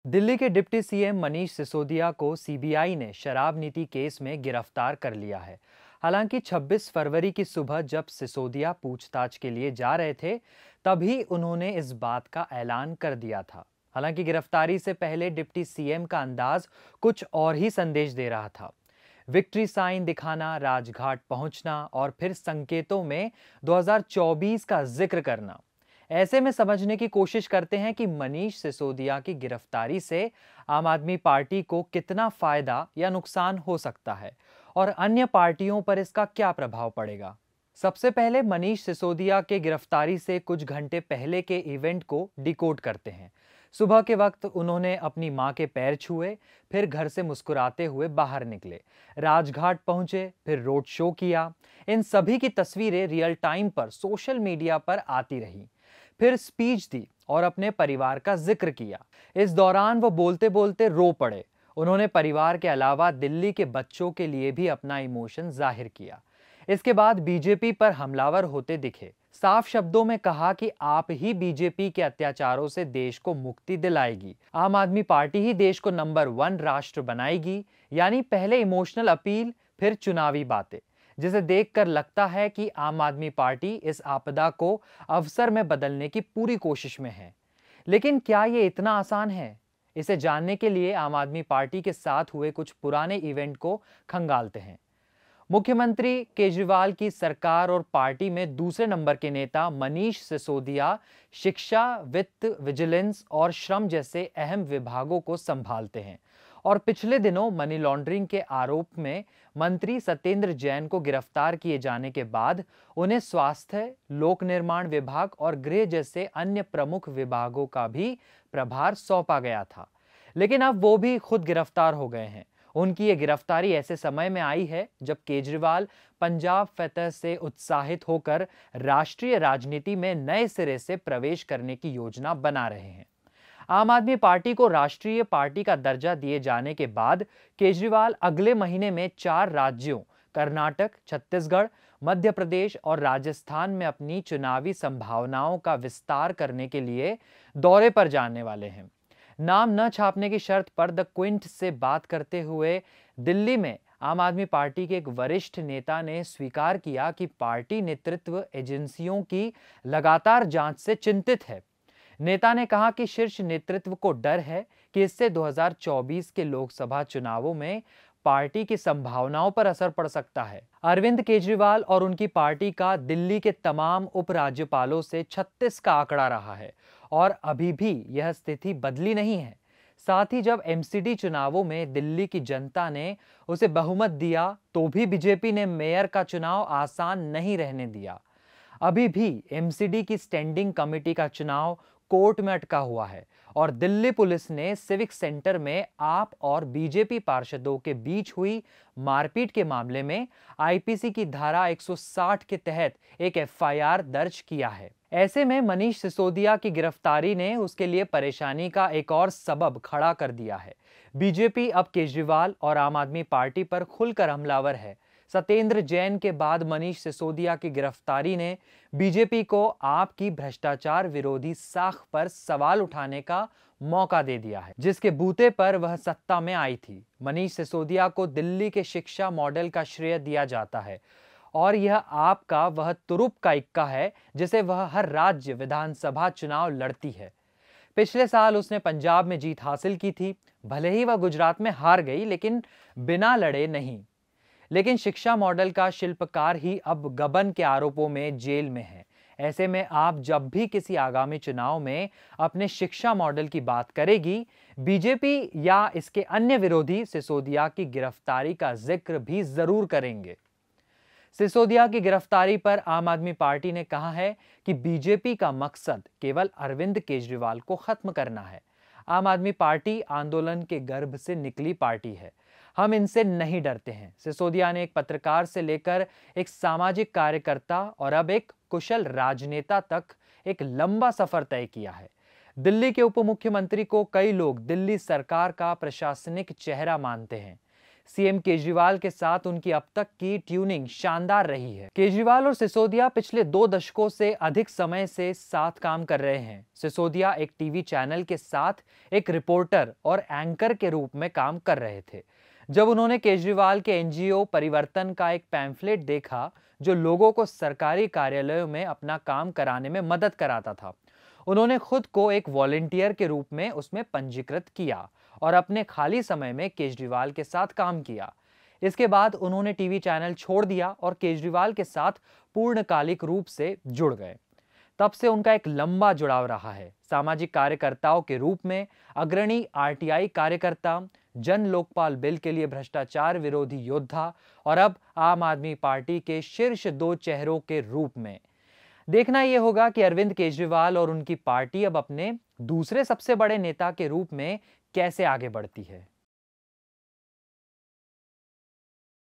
दिल्ली के deputy CM Manish Sisodia को CBI ने शराब नीति केस में गिरफ्तार कर लिया है। हालांकि 26 फरवरी की सुबह जब सिसोदिया पूछताछ के लिए जा रहे थे, तभी उन्होंने इस बात का ऐलान कर दिया था। हालांकि गिरफ्तारी से पहले डिप्टी सीएम का अंदाज कुछ और ही संदेश दे रहा था। विक्ट्री साइन दिखाना, राजघाट पहुंचना और फिर संकेतों में 2024 का जिक्र करना। ऐसे में समझने की कोशिश करते हैं कि मनीष सिसोदिया की गिरफ्तारी से आम आदमी पार्टी को कितना फायदा या नुकसान हो सकता है और अन्य पार्टियों पर इसका क्या प्रभाव पड़ेगा। सबसे पहले मनीष सिसोदिया के गिरफ्तारी से कुछ घंटे पहले के इवेंट को डिकोड करते हैं। सुबह के वक्त उन्होंने अपनी मां के पैर छुए, फिर घर से मुस्कुराते हुए बाहर निकले, राजघाट पहुंचे, फिर रोड शो किया। इन सभी की तस्वीरें रियल टाइम पर सोशल मीडिया पर आती रही। फिर स्पीच दी और अपने परिवार का जिक्र किया। इस दौरान वो बोलते बोलते रो पड़े। उन्होंने परिवार के अलावा दिल्ली के बच्चों के लिए भी अपना इमोशन जाहिर किया। इसके बाद बीजेपी पर हमलावर होते दिखे। साफ शब्दों में कहा कि आप ही बीजेपी के अत्याचारों से देश को मुक्ति दिलाएगी, आम आदमी पार्टी ही देश को नंबर 1 राष्ट्र बनाएगी। यानी पहले इमोशनल अपील, फिर चुनावी बातें, जिसे देखकर लगता है कि आम आदमी पार्टी इस आपदा को अवसर में बदलने की पूरी कोशिश में है। लेकिन क्या ये इतना आसान है? इसे जानने के लिए आम आदमी पार्टी के साथ हुए कुछ पुराने इवेंट को खंगालते हैं। मुख्यमंत्री केजरीवाल की सरकार और पार्टी में दूसरे नंबर के नेता मनीष सिसोदिया शिक्षा, वित्त, विजिलेंस और श्रम जैसे अहम विभागों को संभालते हैं और पिछले दिनों मनी लॉन्ड्रिंग के आरोप में मंत्री सत्येंद्र जैन को गिरफ्तार किए जाने के बाद उन्हें स्वास्थ्य, लोक निर्माण विभाग और गृह जैसे अन्य प्रमुख विभागों का भी प्रभार सौंपा गया था। लेकिन अब वो भी खुद गिरफ्तार हो गए हैं। उनकी ये गिरफ्तारी ऐसे समय में आई है जब केजरीवाल पंजाब फतह से उत्साहित होकर राष्ट्रीय राजनीति में नए सिरे से प्रवेश करने की योजना बना रहे हैं। आम आदमी पार्टी को राष्ट्रीय पार्टी का दर्जा दिए जाने के बाद केजरीवाल अगले महीने में 4 राज्यों कर्नाटक, छत्तीसगढ़, मध्य प्रदेश और राजस्थान में अपनी चुनावी संभावनाओं का विस्तार करने के लिए दौरे पर जाने वाले हैं। नाम न छापने की शर्त पर द क्विंट से बात करते हुए दिल्ली में आम आदमी पार्टी के एक वरिष्ठ नेता ने स्वीकार किया कि पार्टी नेतृत्व एजेंसियों की लगातार जांच से चिंतित है। नेता ने कहा कि शीर्ष नेतृत्व को डर है कि इससे 2024 के लोकसभा चुनावों में पार्टी की संभावनाओं पर असर पड़ सकता है। अरविंद केजरीवाल और उनकी पार्टी का दिल्ली के तमाम उपराज्यपालों से 36 का आंकड़ा रहा है और अभी भी यह स्थिति बदली नहीं है। साथ ही जब एमसीडी चुनावों में दिल्ली की जनता ने उसे बहुमत दिया, तो भी बीजेपी ने मेयर का चुनाव आसान नहीं रहने दिया। अभी भी एमसीडी की स्टैंडिंग कमेटी का चुनाव कोर्ट में अटका हुआ है और दिल्ली पुलिस ने सिविक सेंटर में आप और बीजेपी पार्षदों के बीच हुई मारपीट के मामले में आईपीसी की धारा 160 के तहत एक एफआईआर दर्ज किया है। ऐसे में मनीष सिसोदिया की गिरफ्तारी ने उसके लिए परेशानी का एक और सबब खड़ा कर दिया है। बीजेपी अब केजरीवाल और आम आदमी पार्टी पर खुलकर हमलावर है। सत्येंद्र जैन के बाद मनीष सिसोदिया की गिरफ्तारी ने बीजेपी को आपकी भ्रष्टाचार विरोधी साख पर सवाल उठाने का मौका दे दिया है, जिसके बूते पर वह सत्ता में आई थी। मनीष सिसोदिया को दिल्ली के शिक्षा मॉडल का श्रेय दिया जाता है और यह आपका वह तुरुप का इक्का है जिसे वह हर राज्य विधानसभा चुनाव लड़ती है। पिछले साल उसने पंजाब में जीत हासिल की थी। भले ही वह गुजरात में हार गई, लेकिन बिना लड़े नहीं। लेकिन शिक्षा मॉडल का शिल्पकार ही अब गबन के आरोपों में जेल में है। ऐसे में आप जब भी किसी आगामी चुनाव में अपने शिक्षा मॉडल की बात करेगी, बीजेपी या इसके अन्य विरोधी सिसोदिया की गिरफ्तारी का जिक्र भी जरूर करेंगे। सिसोदिया की गिरफ्तारी पर आम आदमी पार्टी ने कहा है कि बीजेपी का मकसद केवल अरविंद केजरीवाल को खत्म करना है। आम आदमी पार्टी आंदोलन के गर्भ से निकली पार्टी है। हम इनसे नहीं डरते हैं। सिसोदिया ने एक पत्रकार से लेकर एक सामाजिक कार्यकर्ता और अब एक कुशल राजनेता तक एक लंबा सफर तय किया है। दिल्ली के उप मुख्यमंत्री को कई लोग दिल्ली सरकार का प्रशासनिक चेहरा मानते हैं। सीएम केजरीवाल के साथ उनकी अब तक की ट्यूनिंग शानदार रही है। केजरीवाल और सिसोदिया पिछले 2 दशकों से अधिक समय से साथ काम कर रहे हैं। सिसोदिया एक टीवी चैनल के साथ एक रिपोर्टर और एंकर के रूप में काम कर रहे थे। जब उन्होंने केजरीवाल के एनजीओ परिवर्तन का एक पैम्फलेट देखा, जो लोगों को सरकारी कार्यालयों में अपना काम कराने में मदद कराता था, उन्होंने खुद को एक वॉलंटियर के रूप में उसमें पंजीकृत किया और अपने खाली समय में केजरीवाल के साथ काम किया। इसके बाद उन्होंने टीवी चैनल छोड़ दिया और केजरीवाल के साथ पूर्णकालिक रूप से जुड़ गए। तब से उनका एक लंबा जुड़ाव रहा है। सामाजिक कार्यकर्ताओं के रूप में अग्रणी आरटीआई कार्यकर्ता, जन लोकपाल बिल के लिए भ्रष्टाचार विरोधी योद्धा और अब आम आदमी पार्टी के शीर्ष 2 चेहरों के रूप में। देखना यह होगा कि अरविंद केजरीवाल और उनकी पार्टी अब अपने दूसरे सबसे बड़े नेता के रूप में कैसे आगे बढ़ती है।